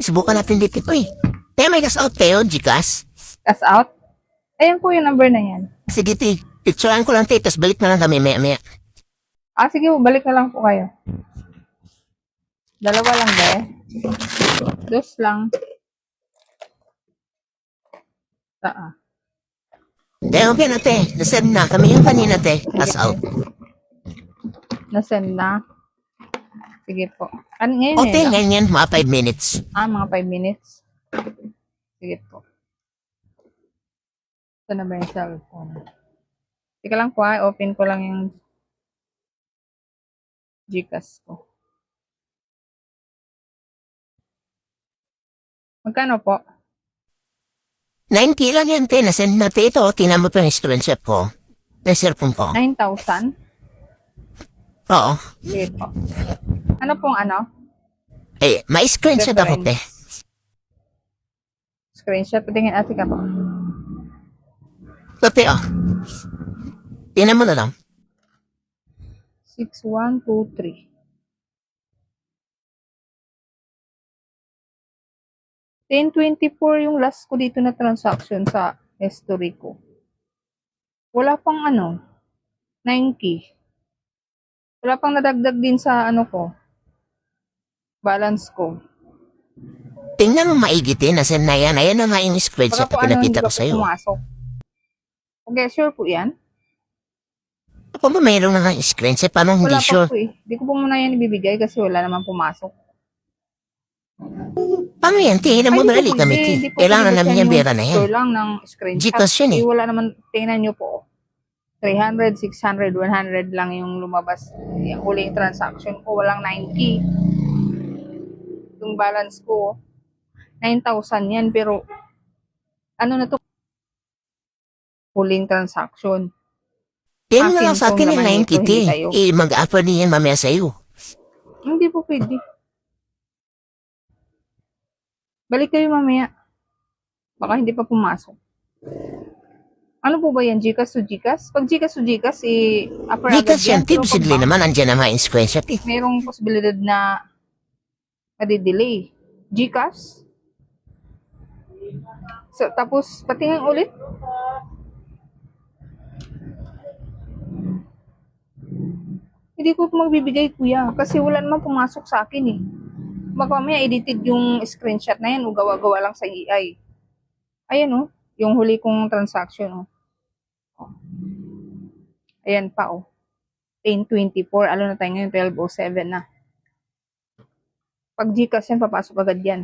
Subukan natin dito eh. Kaya may cash out kayo, Gcash. Cash out? Ayan po yung number na yan. Sige, ti. Picturean ko lang, ti. Tapos balik na lang kami, maya-maya. Sige, balik na lang po kayo. Dalawa lang ba eh? Dos lang. Te, okay na, te. Nasend na. Kami yung kanina, te. Cash out. Nasend na. Sige po. Ngayon O, te, lang. ngayon, mga 5 minutes. Mga 5 minutes. Sige po. Ito na ba yung cellphone? Teka lang po open ko lang yung Gcash ko. Magkano po? 90 lang yan, te. Nasend na, te. Ito, tinan mo pa yung screenshot ko. Yung cellphone ko. 9,000? Oo. Sige po. Ano pong ano? Eh, may screenshot ako, te. Screenshot. Patingin ate ka po. Ito, te, oh. Tinan mo na lang. 6123. 1024 yung last ko dito na transaction sa history ko. Wala pang 9K. Wala pang nadagdag din sa ko. Balance ko. Tingnan mo maigit, eh. Nasend na yan. Ayan na nga yung screenshot Baka po na hindi pinakita pa ko po sa'yo. pumasok. Okay, sure po yan? Ako ba mayroon na nga yung screenshot? Paano hindi Wala pa sure? po eh. Hindi ko po muna yan ibibigay kasi wala naman pumasok. Paano yan, te? Hiram mo Hindi dali po kami, pwede. te. Hindi po Kailangan pwede namin buksan yung pera na yan. Sure lang ng screenshot. Gcash yan eh. Wala naman, tingnan nyo po. 300, 600, 100 lang yung lumabas. Yung huling transaction ko, walang 9K. Yung balance ko, 9,000 yan. Pero, ano na to? Huling transaction. Yan na lang sa Akin akin pong yung laman 90, nito, te. hindi kayo. Eh, mag-offer niyan mamaya sa'yo. Hindi po pwede. Balik kayo mamaya. Baka hindi pa pumasok. Ano po ba yan? Gcash to Gcash? Pag Gcash to Gcash, upper agad Gcash yan, yan. te. Pero pag Posible naman, andyan naman yung screenshot, eh. merong posibilidad na madidelay. Gcash? So, tapos, patingin ulit. Hindi ko magbibigay, kuya. Kasi wala naman pumasok sa akin, eh. Baka may edited yung screenshot na yan o gawa-gawa lang sa AI. Ayan, yung huli kong transaction, Ayan pa, 10:24. Ano na tayo ngayon? 12:07 na. Pag Gcash yan, papasok agad yan.